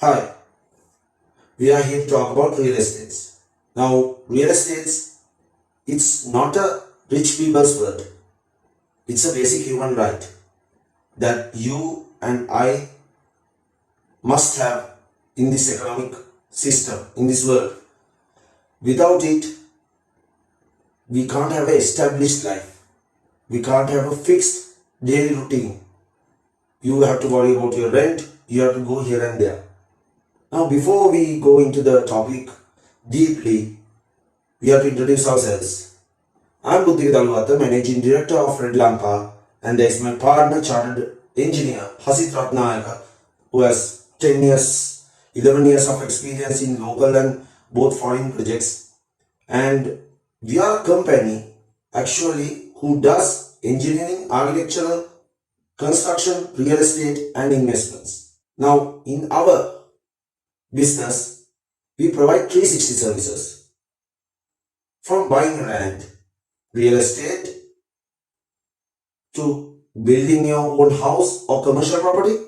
Hi, we are here to talk about real estates. Now, real estates, it's not a rich people's word. It's a basic human right that you and I must have in this economic system, in this world. Without it, we can't have an established life. We can't have a fixed daily routine. You have to worry about your rent, you have to go here and there. Now, before we go into the topic deeply, we have to introduce ourselves. I'm Buddhika Dalwata, Managing Director of Red Lanka, and there is my partner, Chartered Engineer Hasit Ratnayaka, who has 10 years, 11 years of experience in local and both foreign projects. And we are a company actually who does engineering, architectural, construction, real estate, and investments. Now, in our business, we provide 360 services from buying land, real estate, to building your own house or commercial property,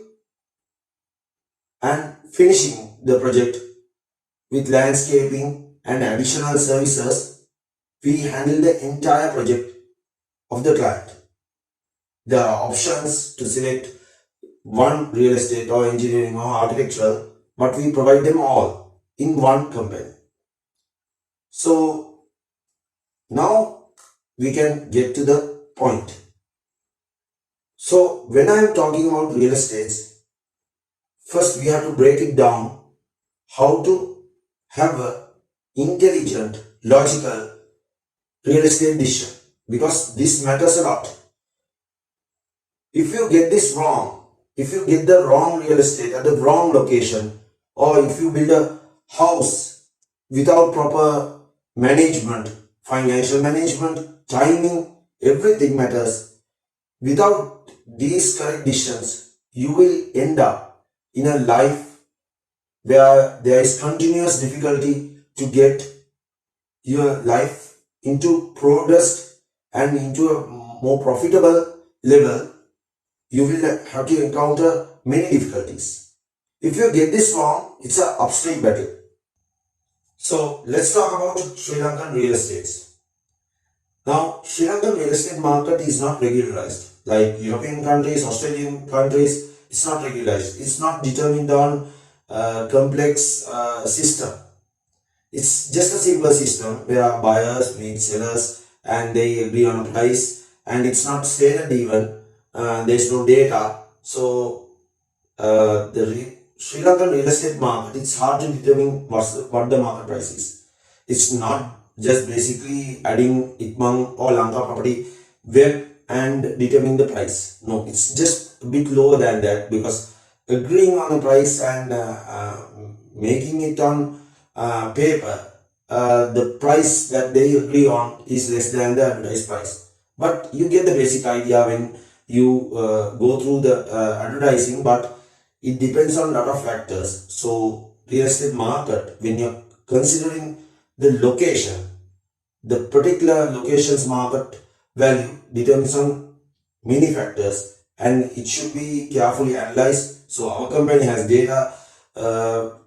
and finishing the project with landscaping and additional services. We handle the entire project of the client. There are options to select one real estate or engineering or architectural, but we provide them all in one company. So now we can get to the point. So when I am talking about real estates, first we have to break it down how to have a intelligent, logical real estate decision, because this matters a lot. If you get this wrong, if you get the wrong real estate at the wrong location, or if you build a house without proper management, financial management, timing, everything matters. Without these correct decisions, you will end up in a life where there is continuous difficulty to get your life into progress and into a more profitable level. You will have to encounter many difficulties. If you get this wrong, it's an upstream battle. So let's talk about Sri Lankan real estates. Now, Sri Lankan real estate market is not regularized. Like European countries, Australian countries, it's not regularized. It's not determined on complex system. It's just a simple system where buyers meet sellers and they agree on a price, and it's not stated even. There's no data. So the Sri Lankan real estate market, it's hard to determine what the market price is. It's not just basically adding Itmang or Lanka property web and determining the price. No, it's just a bit lower than that, because agreeing on a price and making it on paper, the price that they agree on is less than the advertised price. But you get the basic idea when you go through the advertising, but it depends on a lot of factors. So real estate market, when you're considering the location, the particular location's market value determines on many factors, and it should be carefully analyzed. So our company has data.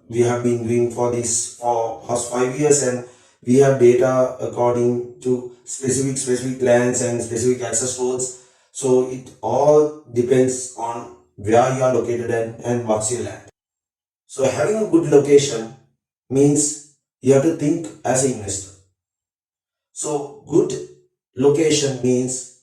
We have been doing for this for past 5 years, and we have data according to specific lands and specific access roads. So it all depends on where you are located and what's your land. So having a good location means you have to think as an investor. So good location means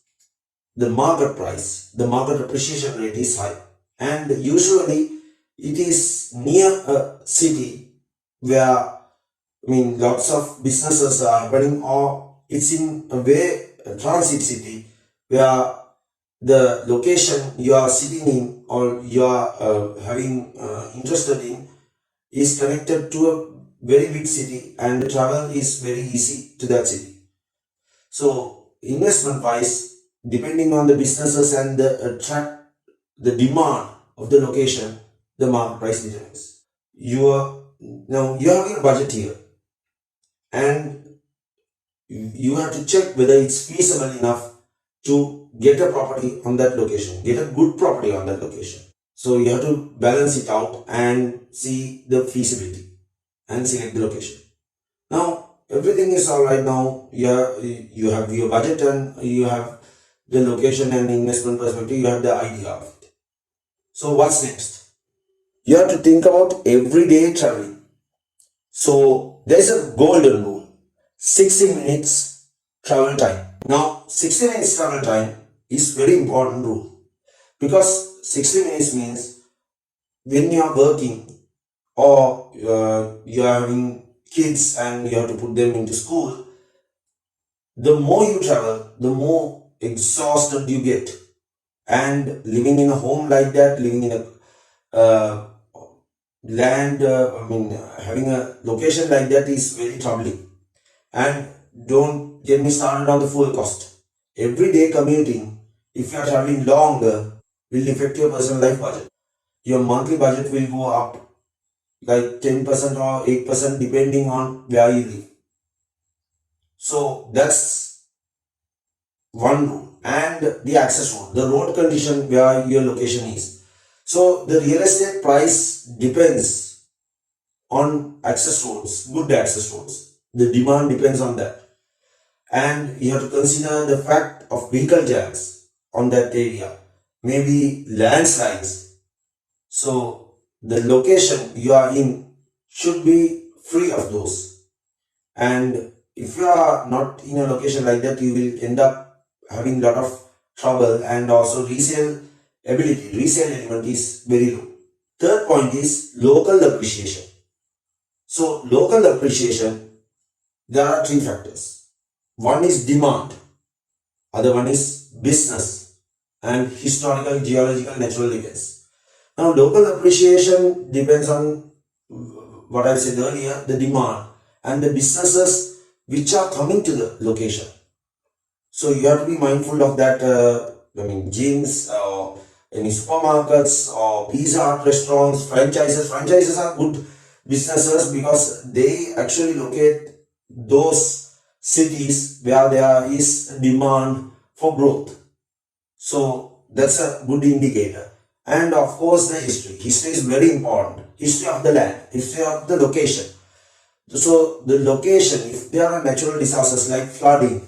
the market price, the market appreciation rate is high, and usually it is near a city where lots of businesses are happening, or it's in a transit city where the location you are sitting in or you are having interested in is connected to a very big city, and the travel is very easy to that city. So investment wise, depending on the businesses and the demand of the location, the market price determines. Now you are having a budget here, and you have to check whether it's feasible enough to get a property on that location, get a good property on that location. So you have to balance it out and see the feasibility and select the location. Now everything is all right. Now you have your budget and you have the location and investment perspective. You have the idea of it. So what's next? You have to think about everyday traveling. So there's a golden rule: 60 minutes travel time. Now 60 minutes travel time is very important rule, because 60 minutes means when you are working or you are having kids and you have to put them into school, the more you travel, the more exhausted you get. And living in a home like that, living in a having a location like that is very troubling. And don't get me started on the fuel cost. Everyday commuting, if you are traveling longer, will affect your personal life budget. Your monthly budget will go up like 10% or 8% depending on where you live. So that's one rule. And the access road, the road condition where your location is. So the real estate price depends on access roads, good access roads. The demand depends on that. And you have to consider the fact of vehicle jams on that area, maybe landslides. So the location you are in should be free of those. And if you are not in a location like that, you will end up having a lot of trouble, and also resale element is very low. Third point is local appreciation. So local appreciation, there are three factors. One is demand, other one is business, and historical, geological, natural events. Now local appreciation depends on what I said earlier, the demand and the businesses which are coming to the location. So you have to be mindful of that. Gyms or any supermarkets or pizza Hut restaurants, franchises. Franchises are good businesses because they actually locate those cities where there is demand for growth. So that's a good indicator. And of course the history. History is very important. History of the land, history of the location. So the location, if there are natural disasters like flooding,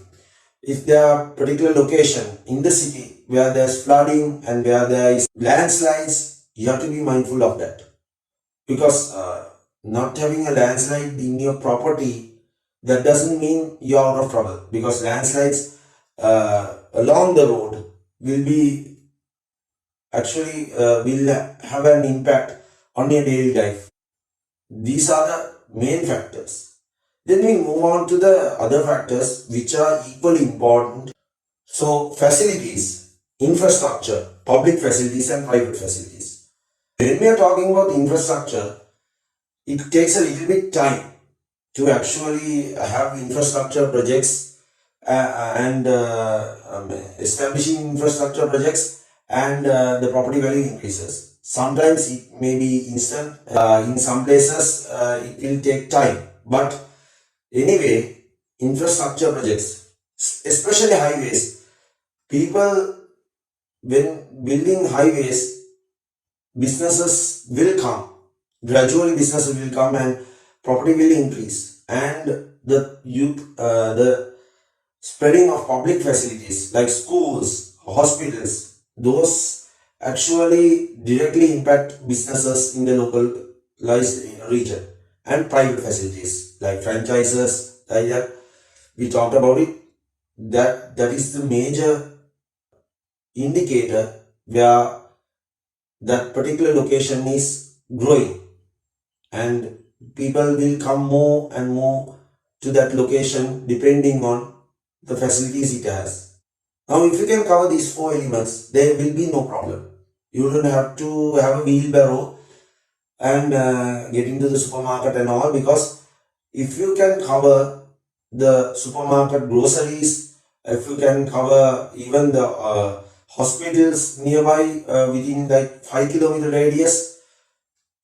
if there are particular location in the city where there's flooding and where there is landslides, you have to be mindful of that. Because not having a landslide in your property, that doesn't mean you're out of trouble. Because landslides along the road will be actually will have an impact on your daily life. These are the main factors. Then we move on to the other factors which are equally important. So facilities, infrastructure, public facilities and private facilities. When we are talking about infrastructure, it takes a little bit time to actually have infrastructure projects and establishing infrastructure projects, and the property value increases. Sometimes it may be instant, in some places it will take time. But anyway, infrastructure projects, especially highways, people, when building highways, businesses will come. Gradually businesses will come and property will increase. And the spreading of public facilities like schools, hospitals, those actually directly impact businesses in the localized region. And private facilities like franchises, like that we talked about it, that is the major indicator where that particular location is growing, and people will come more and more to that location depending on the facilities it has. Now if you can cover these four elements, there will be no problem. You don't have to have a wheelbarrow and get into the supermarket and all, because if you can cover the supermarket groceries, if you can cover even the hospitals nearby within like 5 kilometer radius,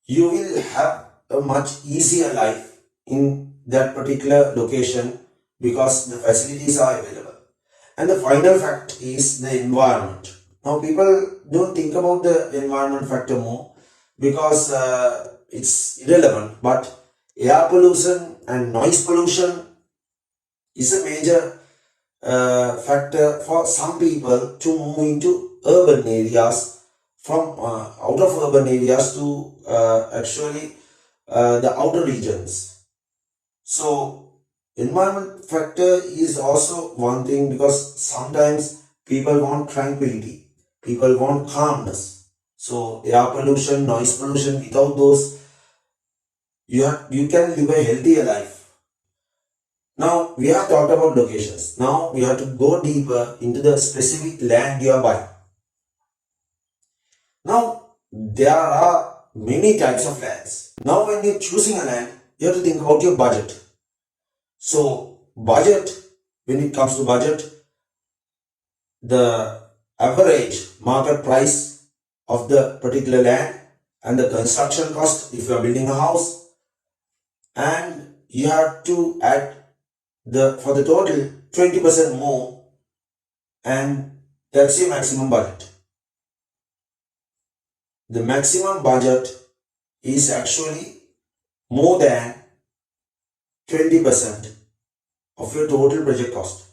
you will have a much easier life in that particular location because the facilities are available. And the final fact is the environment. Now people don't think about the environment factor more because it's irrelevant. But air pollution and noise pollution is a major factor for some people to move into urban areas from out of urban areas to actually the outer regions. So environment factor is also one thing because sometimes people want tranquility, people want calmness. So air pollution, noise pollution, without those, you can live a healthier life. Now we have talked about locations. Now we have to go deeper into the specific land you are buying. Now there are many types of lands. Now when you're choosing a land, you have to think about your budget. So budget, when it comes to budget, the average market price of the particular land and the construction cost if you are building a house, and you have to add for the total 20% more, and that's your maximum budget. The maximum budget is actually more than 20% of your total project cost,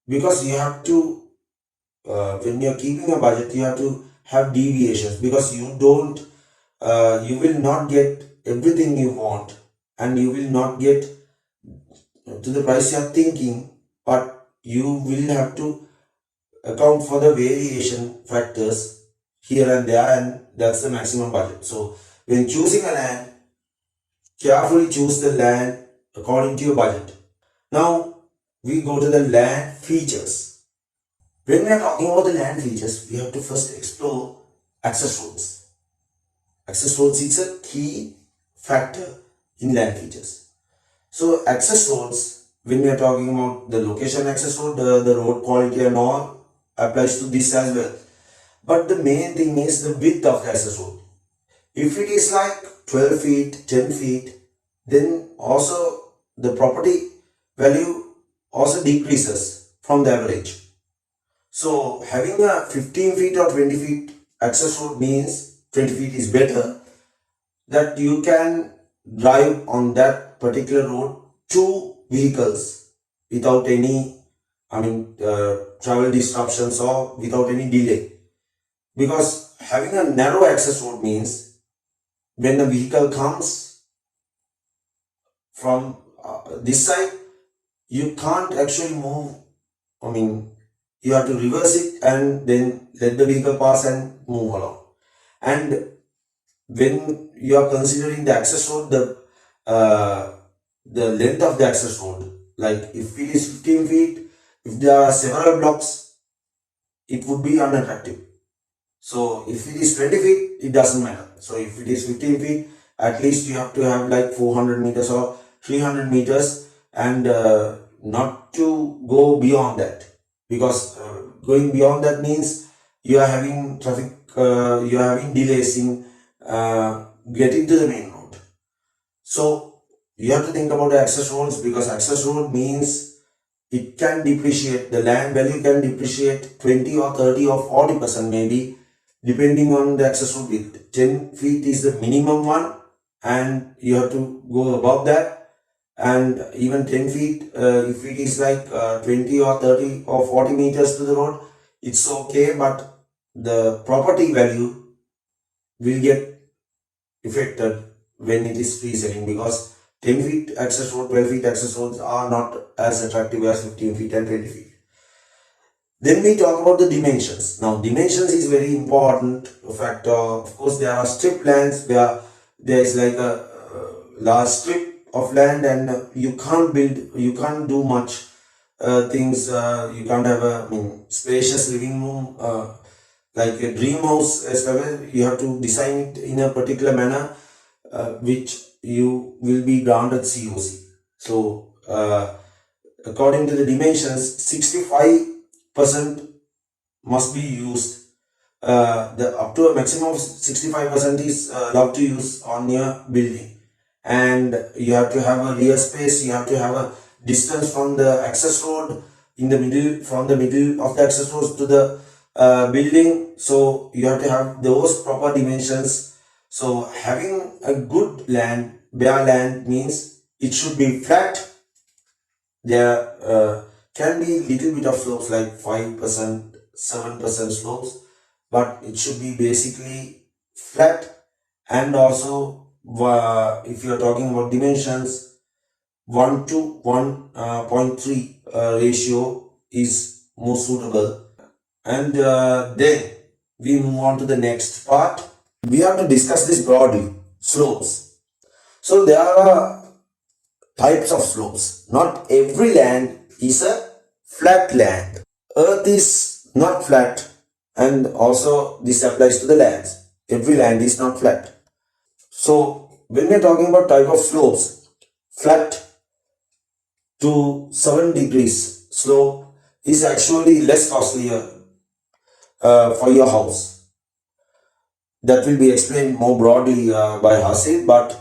because you have to when you're keeping a budget, you have to have deviations, because you will not get everything you want, and you will not get to the price you are thinking, but you will have to account for the variation factors here and there, and that's the maximum budget. So when choosing a land, carefully choose the land according to your budget. Now we go to the land features. When we are talking about the land features, we have to first explore access roads. Access roads is a key factor in land features. So access roads, when we are talking about the location access road, the road quality and all applies to this as well. But the main thing is the width of the access road. If it is like 12 feet, 10 feet, then also the property value also decreases from the average. So having a 15 feet or 20 feet access road means 20 feet is better, that you can drive on that particular road 2 vehicles without any travel disruptions or without any delay. Because having a narrow access road means when a vehicle comes from this side, you can't actually move. You have to reverse it and then let the vehicle pass and move along. And when you are considering the access road, the length of the access road, like if it is 15 feet, if there are several blocks, it would be unattractive. So if it is 20 feet, it doesn't matter. So if it is 15 feet, at least you have to have like 400 meters or 300 meters, and not to go beyond that, because going beyond that means you are having traffic, you are having delays in getting to the main road. So you have to think about the access roads, because access road means it can depreciate, the land value can depreciate 20 or 30 or 40% maybe, depending on the access road width. 10 feet is the minimum one, and you have to go above that. And even 10 feet, if it is like 20 or 30 or 40 meters to the road, it's okay, but the property value will get affected when it is free selling, because 10 feet access road, 12 feet access roads are not as attractive as 15 feet and 20 feet. Then we talk about the dimensions. Now dimensions is very important factor. Of course, there are strip lands where there is like a large strip of land, and you can't do much things. You can't have a spacious living room, like a dream house as well. You have to design it in a particular manner, which you will be granted COC. So according to the dimensions, 65% must be used. Up to a maximum of 65% is allowed to use on your building. And you have to have a rear space, you have to have a distance from the access road, from the middle of the access road to the building, so you have to have those proper dimensions. So having a good land, bare land, means it should be flat. There can be little bit of slopes like 5%, 7% slopes, but it should be basically flat. And also if you are talking about dimensions, 1 to 1.3 ratio is more suitable. And then we move on to the next part. We have to discuss this broadly. Slopes. So there are types of slopes. Not every land is a flat land. Earth is not flat, and also this applies to the lands. Every land is not flat. So when we are talking about type of slopes, flat to 7 degrees slope is actually less costlier for your house. That will be explained more broadly by Hasid, but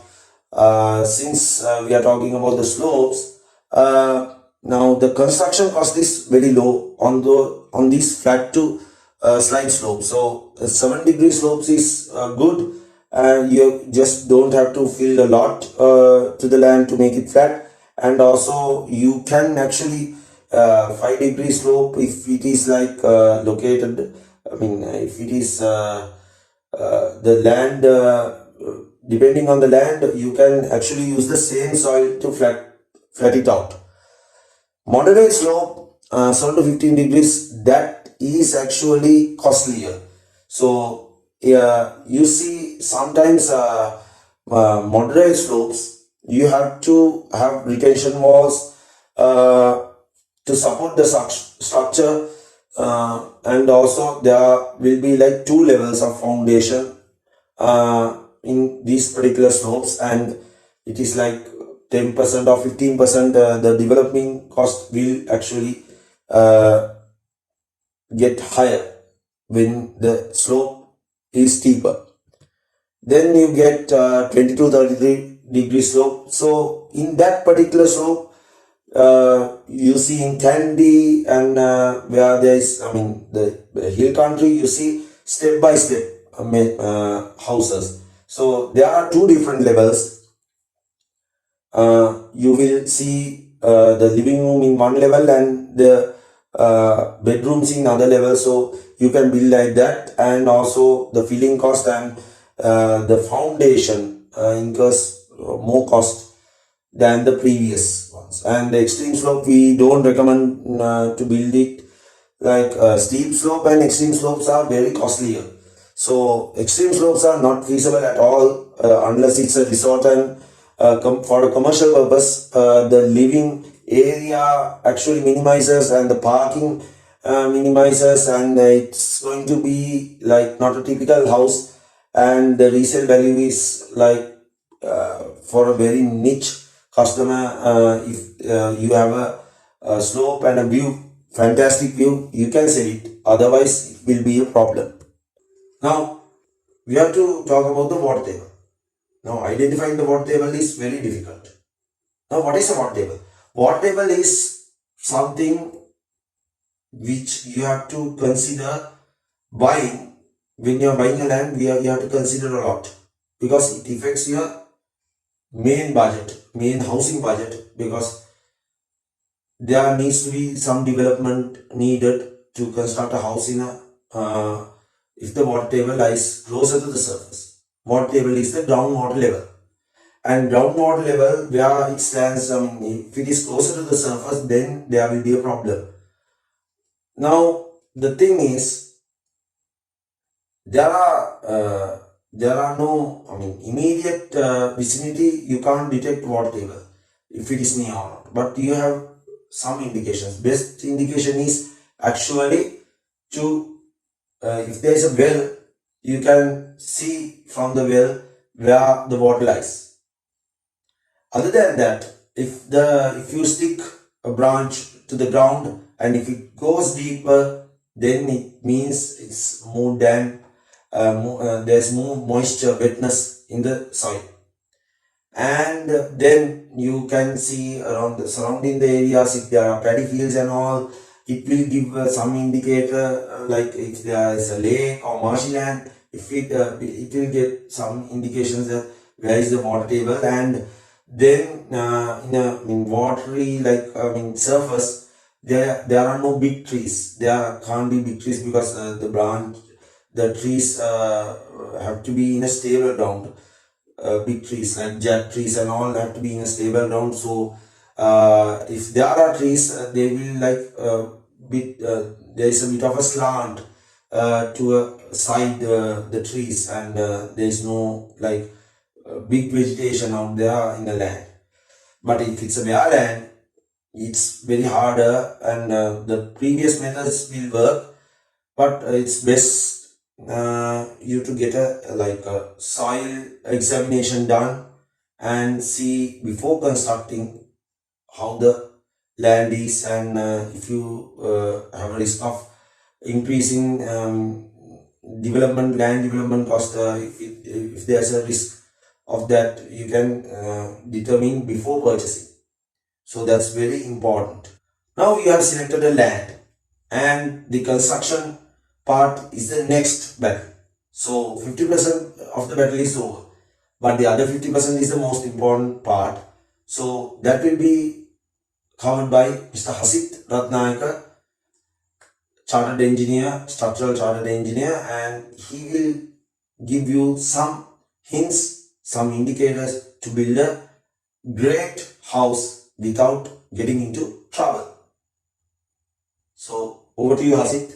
since we are talking about the slopes, now the construction cost is very low on these flat to slide slopes. So 7 degree slopes is good, and you just don't have to fill a lot to the land to make it flat. And also you can actually 5 degree slope, if it is like located, I mean if it is the land, depending on the land, you can actually use the same soil to flat it out. Moderate slope, 7 to 15 degrees, that is actually costlier. So you see sometimes moderate slopes, you have to have retention walls to support the structure, and also there will be like 2 levels of foundation in these particular slopes, and it is like 10% or 15% the developing cost will actually get higher when the slope is steeper. Then you get 20 to 33 degree slope. So in that particular slope, you see in Kandy and where there is, I mean, the hill country, you see step by step houses. So there are 2 different levels. You will see the living room in one level and the bedrooms in other level. So you can build like that, and also the filling cost and the foundation incurs more cost than the previous ones. And the extreme slope, we don't recommend to build it. Like steep slope and extreme slopes are very costlier. So extreme slopes are not feasible at all unless it's a resort, and for a commercial purpose, the living area actually minimizes and the parking minimizes, and it's going to be like not a typical house, and the resale value is like for a very niche customer. If you have a slope and a view, fantastic view, you can sell it, otherwise it will be a problem. Now we have to talk about the water table. Now identifying the water table is very difficult. Now what is a water table? Water table is something which you have to consider buying. When you are buying a land, you have to consider a lot, because it affects your main housing budget, because there needs to be some development needed to construct a house in a if the water table lies closer to the surface. Water table is the groundwater level, and groundwater level where it stands, if it is closer to the surface, then there will be a problem. Now the thing is, there are no, immediate vicinity, you can't detect water table if it is near or not, but you have some indications. Best indication is actually to if there is a well, you can see from the well where the water lies. Other than that, if you stick a branch to the ground and if it goes deeper, then it means it's more damp. There's more moisture, wetness in the soil, and then you can see around the surrounding the areas, if there are paddy fields and all, It will give some indicator like if there is a lake or marshy land. If it will get some indications that where is the water table, and then in watery surface, there are no big trees. There can't be big trees because the trees have to be in a stable ground. Big trees like jack trees and all have to be in a stable ground. So if there are trees, they will there is a bit of a slant to side the trees, and there is no big vegetation out there in the land. But if it's a bare land, it's very harder, and the previous methods will work, but it's best you to get a soil examination done and see before constructing how the land is, and if you have a risk of increasing land development cost, if there's a risk of that, you can determine before purchasing. So that's very important. Now you have selected a land, and the construction part is the next battle. So 50% of the battle is over, but the other 50% is the most important part. So that will be covered by Mr. Hasit Ratnayaka, chartered engineer, structural chartered engineer, and he will give you some hints, some indicators to build a great house without getting into trouble. So over to you, Hasit.